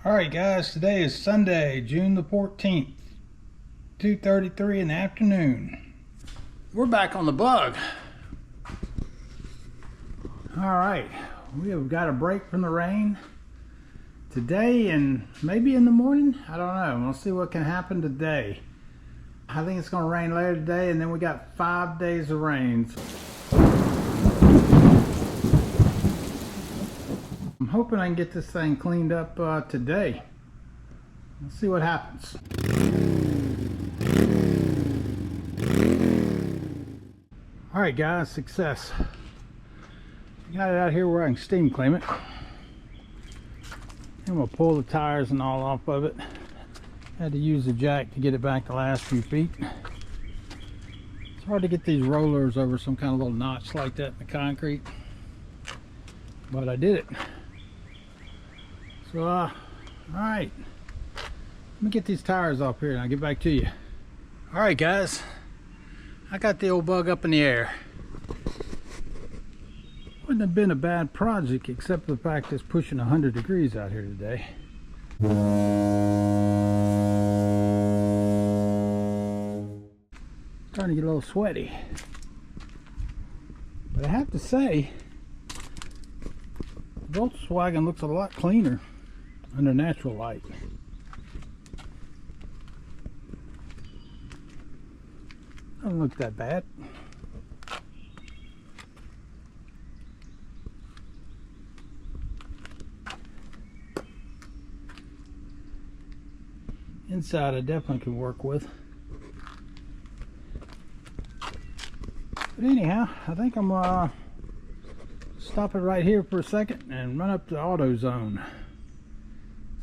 Alright guys, today is Sunday, June the 14th, 2:33 in the afternoon. We're back on the bug. Alright, we have got a break from the rain today and maybe in the morning. I don't know. We'll see what can happen today. I think it's going to rain later today, and then we got 5 days of rain. I'm hoping I can get this thing cleaned up today. Let's see what happens. Alright guys, success. Got it out here where I can steam clean it. I'm going to pull the tires and all off of it. Had to use the jack to get it back the last few feet. It's hard to get these rollers over some kind of little notch like that in the concrete, but I did it. So all right, let me get these tires off here and I'll get back to you. All right guys, I got the old bug up in the air. Wouldn't have been a bad project except for the fact it's pushing 100 degrees out here today. Starting to get a little sweaty, but I have to say Volkswagen looks a lot cleaner under natural light. Doesn't look that bad. Inside I definitely could work with. But anyhow, I think I'm gonna stop it right here for a second and run up to AutoZone.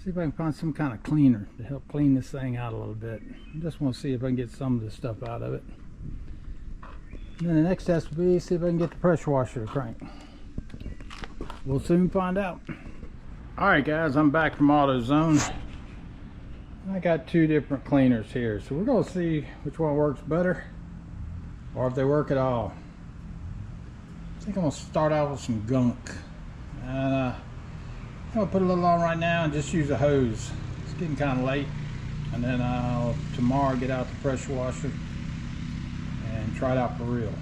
See if I can find some kind of cleaner to help clean this thing out a little bit. I just want to see if I can get some of this stuff out of it. And then the next test will be see if I can get the pressure washer to crank. We'll soon find out. Alright guys, I'm back from AutoZone. I got two different cleaners here, so we're going to see which one works better or if they work at all. I think I'm going to start out with some gunk, and I'm going to put a little on right now and just use a hose. It's getting kind of late, and then tomorrow get out the pressure washer and try it out for real.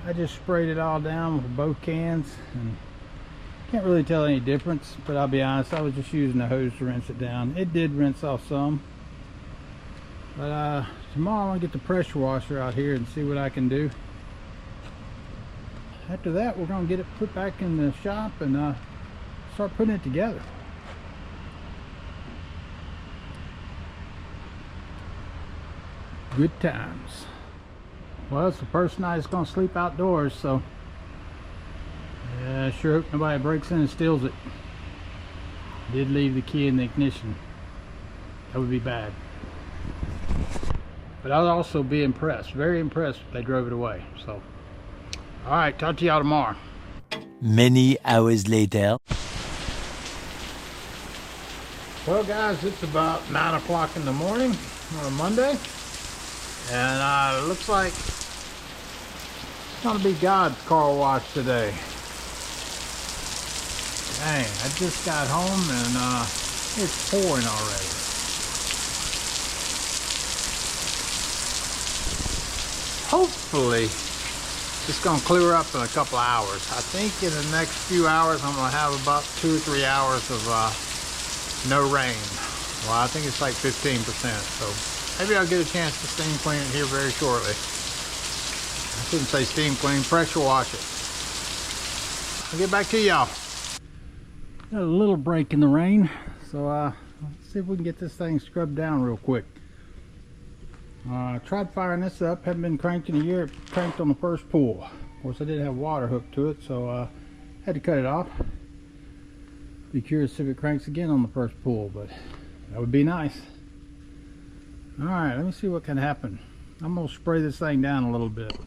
I just sprayed it all down with both cans and can't really tell any difference, but I'll be honest, I was just using the hose to rinse it down. It did rinse off some, but tomorrow I'll get the pressure washer out here and see what I can do. After that, we're going to get it put back in the shop and start putting it together. Good times. Well, it's the first night it's going to sleep outdoors, so yeah, I sure hope nobody breaks in and steals it. Did leave the key in the ignition. That would be bad. But I'll also be impressed, very impressed if they drove it away. So, all right, talk to y'all tomorrow. Many hours later. Well guys, it's about 9 o'clock in the morning on a Monday, and it looks like it's going to be God's car wash today. Dang, I just got home and it's pouring already. Hopefully it's going to clear up in a couple of hours. I think in the next few hours I'm going to have about 2 or 3 hours of no rain. Well, I think it's like 15%, so maybe I'll get a chance to steam clean it here very shortly. I shouldn't say steam clean, pressure wash it. I'll get back to y'all. Got a little break in the rain, so let's see if we can get this thing scrubbed down real quick. Tried firing this up, hadn't been cranked in a year. It cranked on the first pull. Of course, I did have water hooked to it, so had to cut it off. Be curious if it cranks again on the first pull, but that would be nice. All right, let me see what can happen. I'm gonna spray this thing down a little bit.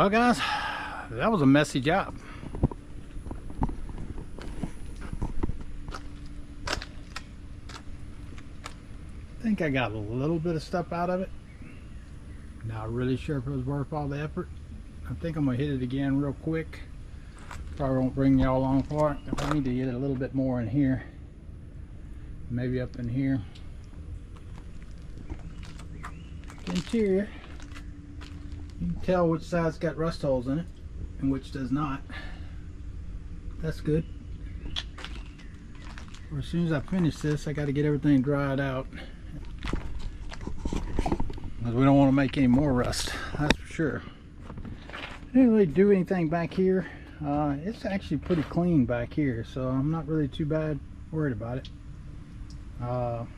Well guys, that was a messy job. I think I got a little bit of stuff out of it. Not really sure if it was worth all the effort. I think I'm gonna hit it again real quick. Probably won't bring y'all along for it. I need to get a little bit more in here. Maybe up in here. Interior. You can tell which side's got rust holes in it and which does not. That's good. Well, as soon as I finish this, I got to get everything dried out, because we don't want to make any more rust, that's for sure. I didn't really do anything back here. It's actually pretty clean back here, so I'm not really too bad worried about it. I'm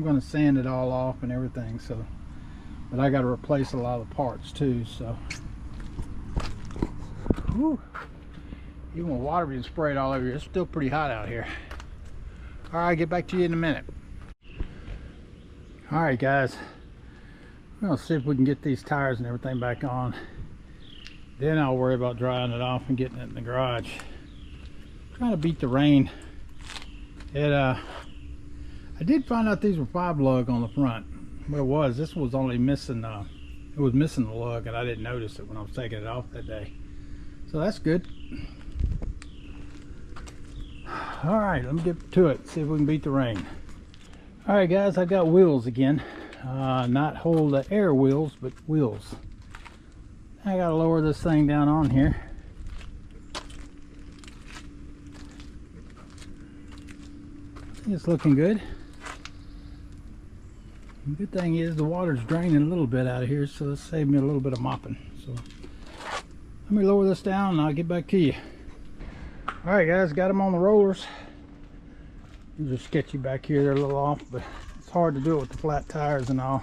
going to sand it all off and everything, so, but I got to replace a lot of the parts too, so. Whew. Even with water being sprayed all over here, it's still pretty hot out here. All right, get back to you in a minute. All right guys, we're gonna see if we can get these tires and everything back on. Then I'll worry about drying it off and getting it in the garage. Trying to beat the rain. I did find out these were 5 lug on the front. Well, this was only missing, it was missing the lug, and I didn't notice it when I was taking it off that day. So that's good. All right, let me get to it, see if we can beat the rain. All right guys, I've got wheels again. Not hold the air wheels, but wheels. I gotta lower this thing down on here. I think it's looking good. The good thing is the water's draining a little bit out of here, so this saved me a little bit of mopping. So let me lower this down and I'll get back to you. All right guys, got them on the rollers. These are sketchy back here, they're a little off, but it's hard to do it with the flat tires and all.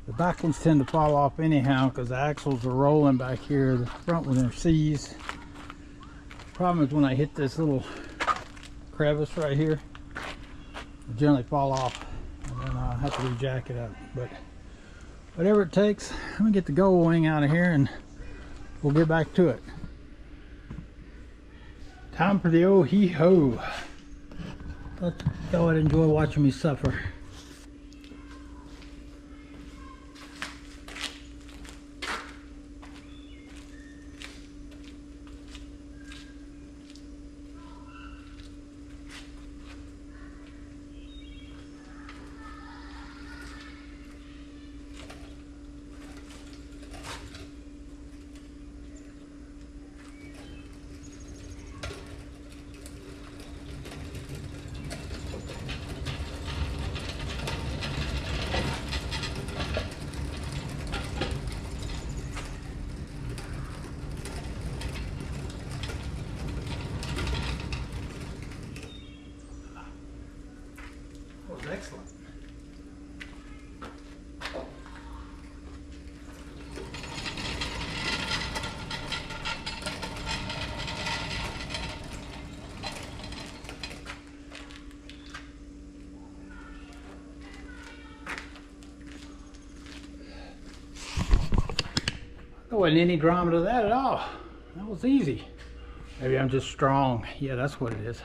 The back ones tend to fall off anyhow because the axles are rolling back here. The front one are C's. The problem is when I hit this little crevice right here, they generally fall off, and then I'll have to re-jack it up. But whatever it takes, let me get the gold wing out of here and we'll get back to it. Time for the old hee-ho. Thought y'all would enjoy watching me suffer. Excellent. There wasn't any drama to that at all. That was easy. Maybe I'm just strong. Yeah, that's what it is.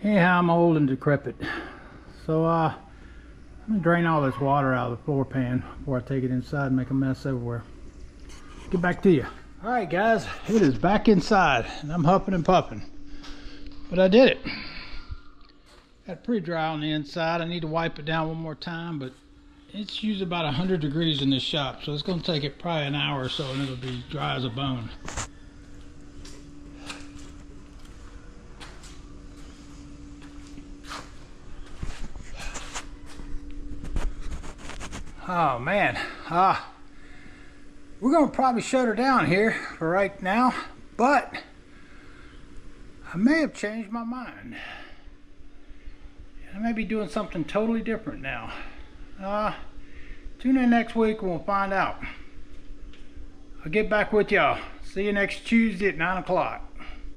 Anyhow, I'm old and decrepit. So let me drain all this water out of the floor pan before I take it inside and make a mess everywhere. Get back to you. All right guys, it is back inside and I'm huffing and puffing, but I did it. Got it pretty dry on the inside. I need to wipe it down one more time, but it's usually about 100 degrees in this shop, so it's going to take it probably an hour or so and it'll be dry as a bone. Oh man, we're gonna probably shut her down here for right now, but I may have changed my mind. I may be doing something totally different now. Tune in next week and we'll find out. I'll get back with y'all. See you next Tuesday at 9 o'clock.